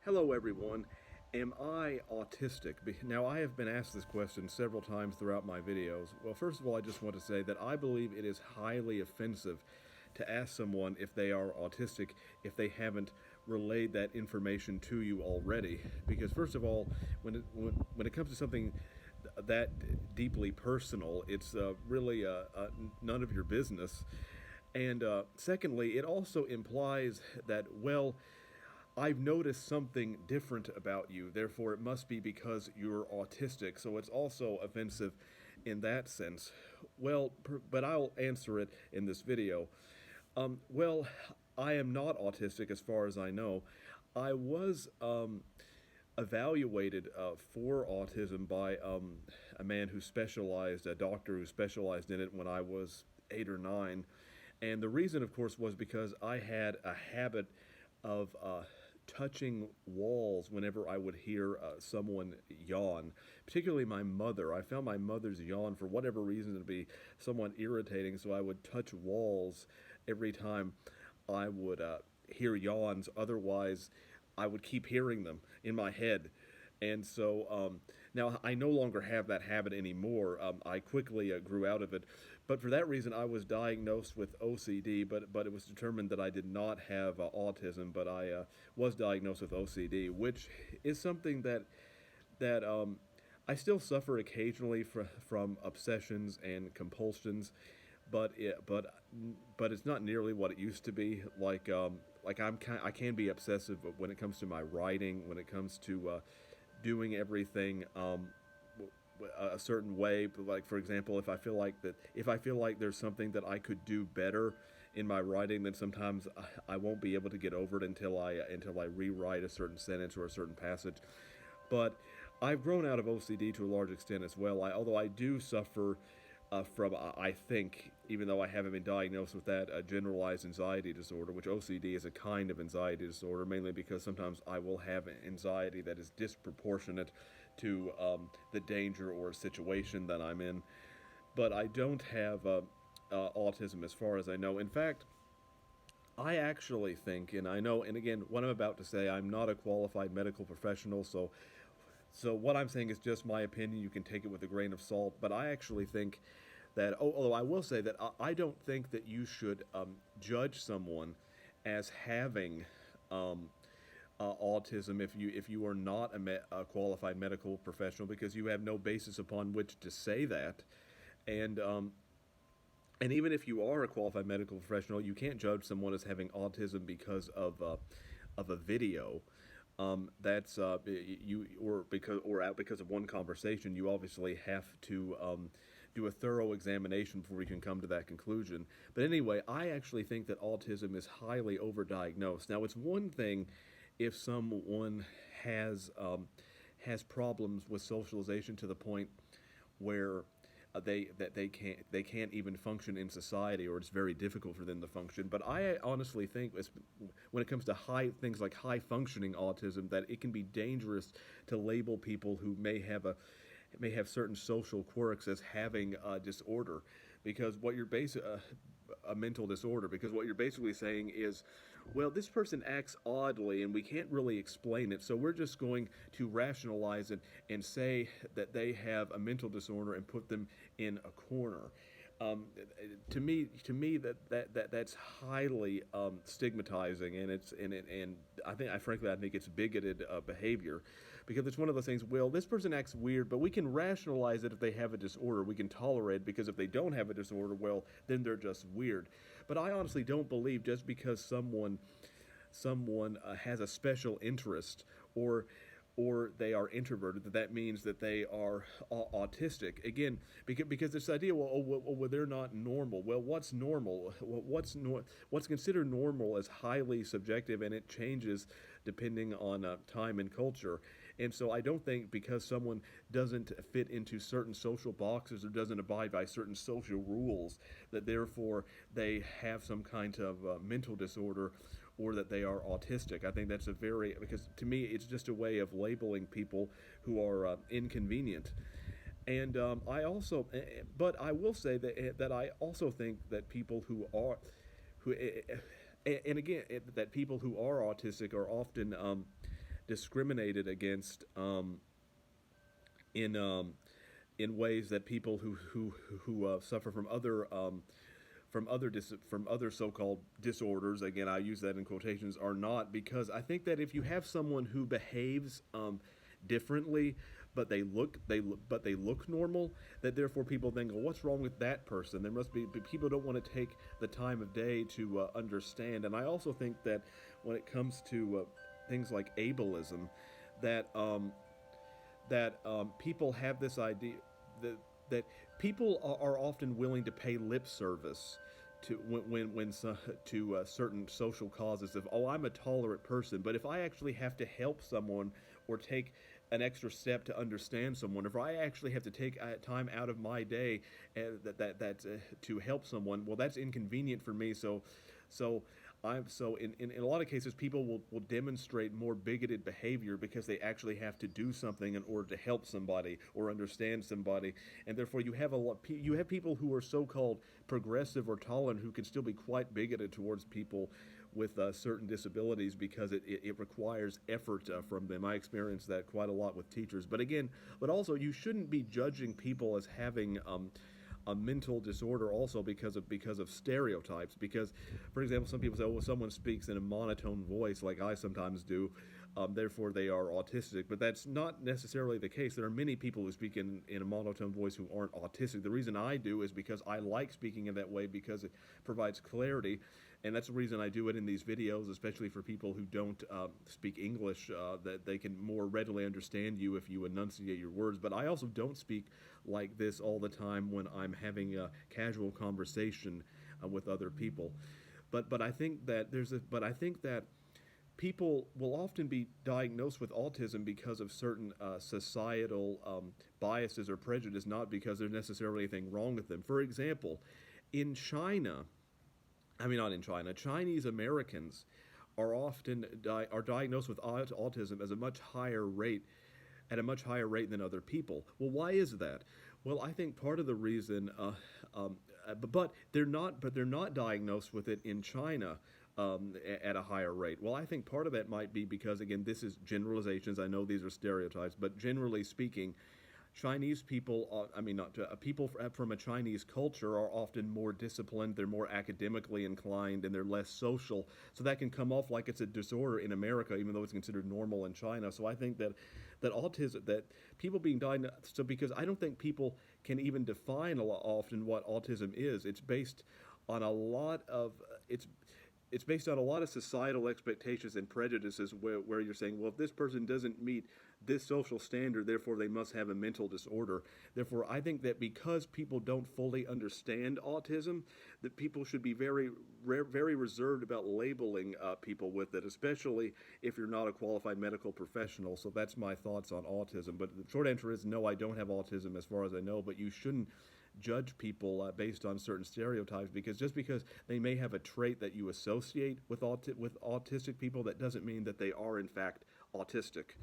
Hello, everyone. Am I autistic? Now, I have been asked this question several times throughout my videos. Well, first of all, I just want to say that I believe it is highly offensive to ask someone if they are autistic if they haven't relayed that information to you already. Because, first of all, when it comes to something that deeply personal, it's really none of your business. And secondly, it also implies that, well, I've noticed something different about you, therefore it must be because you're autistic. So it's also offensive in that sense. Well, but I'll answer it in this video. Well, I am not autistic as far as I know. I was evaluated for autism by a man who specialized, a doctor who specialized in it when I was 8 or 9. And the reason, of course, was because I had a habit of touching walls whenever I would hear someone yawn, particularly my mother. I found my mother's yawn, for whatever reason, to be somewhat irritating, so I would touch walls every time I would hear yawns. Otherwise, I would keep hearing them in my head. And so now I no longer have that habit anymore. I quickly grew out of it, but for that reason I was diagnosed with OCD. But it was determined that I did not have autism, but I was diagnosed with OCD, which is something that I still suffer occasionally from obsessions and compulsions, but it's not nearly what it used to be. I can be obsessive when it comes to my writing, when it comes to doing everything a certain way. Like, for example, if I feel like there's something that I could do better in my writing, then sometimes I won't be able to get over it until I rewrite a certain sentence or a certain passage. But I've grown out of OCD to a large extent as well. Although I do suffer from, I think, even though I haven't been diagnosed with that, a generalized anxiety disorder, which OCD is a kind of anxiety disorder, mainly because sometimes I will have anxiety that is disproportionate to the danger or situation that I'm in. But I don't have autism as far as I know. In fact, I actually think, and I know, and again, what I'm about to say, I'm not a qualified medical professional, so what I'm saying is just my opinion. You can take it with a grain of salt. But I actually think that, although I will say that I don't think that you should judge someone as having autism if you are not a qualified medical professional, because you have no basis upon which to say that. And and even if you are a qualified medical professional, you can't judge someone as having autism because of a video. That's you or out because of one conversation. You obviously have to do a thorough examination before you can come to that conclusion. But anyway, I actually think that autism is highly overdiagnosed. Now, it's one thing if someone has has problems with socialization to the point where they can't even function in society, or it's very difficult for them to function. But I honestly think, when it comes to high things like high functioning autism, that it can be dangerous to label people who may have certain social quirks as having a disorder, because what you're a mental disorder, because what you're basically saying is, well, this person acts oddly and we can't really explain it, so we're just going to rationalize it and say that they have a mental disorder and put them in a corner. To me, that's highly stigmatizing, and I think it's bigoted behavior, because it's one of those things. Well, this person acts weird, but we can rationalize it if they have a disorder. We can tolerate it, because if they don't have a disorder, well, then they're just weird. But I honestly don't believe just because someone has a special interest, or they are introverted, that means that they are autistic. Again, because this idea, well, well, they're not normal. Well, what's normal? What's considered normal is highly subjective, and it changes depending on time and culture. And so I don't think because someone doesn't fit into certain social boxes or doesn't abide by certain social rules, that therefore they have some kind of mental disorder, or that they are autistic. I think that's because to me it's just a way of labeling people who are inconvenient. And but I will say that I also think that people who are, who, and again, that people who are autistic are often discriminated against in in ways that people who suffer from other so-called disorders, again I use that in quotations, are not, because I think that if you have someone who behaves differently, but they look normal, that therefore people then go, what's wrong with that person? There must be, but people don't want to take the time of day to understand. And I also think that when it comes to things like ableism, that people have this idea that that people are often willing to pay lip service to to certain social causes of, oh, I'm a tolerant person, but if I actually have to help someone or take an extra step to understand someone, if I actually have to take time out of my day to help someone, well, that's inconvenient for me. So in a lot of cases, people will demonstrate more bigoted behavior because they actually have to do something in order to help somebody or understand somebody, and therefore you have people who are so-called progressive or tolerant who can still be quite bigoted towards people with certain disabilities because it requires effort from them. I experience that quite a lot with teachers. But also you shouldn't be judging people as having a mental disorder also because of stereotypes. Because, for example, some people say, "Oh, well, someone speaks in a monotone voice, like I sometimes do, therefore they are autistic." But that's not necessarily the case. There are many people who speak in a monotone voice who aren't autistic. The reason I do is because I like speaking in that way because it provides clarity. And that's the reason I do it in these videos, especially for people who don't speak English, that they can more readily understand you if you enunciate your words. But I also don't speak like this all the time when I'm having a casual conversation with other people. But I think that people will often be diagnosed with autism because of certain societal biases or prejudice, not because there's necessarily anything wrong with them. For example, in China, not in China, Chinese Americans are often are diagnosed with autism as a much higher rate at a much higher rate than other people. Well, why is that? Well, I think part of the reason, but they're not diagnosed with it in China at a higher rate. Well, I think part of that might be because, again, this is generalizations. I know these are stereotypes, but generally speaking, Chinese people, people from a Chinese culture are often more disciplined, they're more academically inclined, and they're less social. So that can come off like it's a disorder in America, even though it's considered normal in China. So I think that autism, that people being diagnosed, so because I don't think people can even define often what autism is. It's based on a lot of, it's based on a lot of societal expectations and prejudices where you're saying, well, if this person doesn't meet this social standard, therefore they must have a mental disorder. Therefore, I think that because people don't fully understand autism, that people should be very, very reserved about labeling people with it, especially if you're not a qualified medical professional. So that's my thoughts on autism. But the short answer is no, I don't have autism as far as I know, but you shouldn't judge people based on certain stereotypes, because just because they may have a trait that you associate with autistic people, that doesn't mean that they are in fact autistic.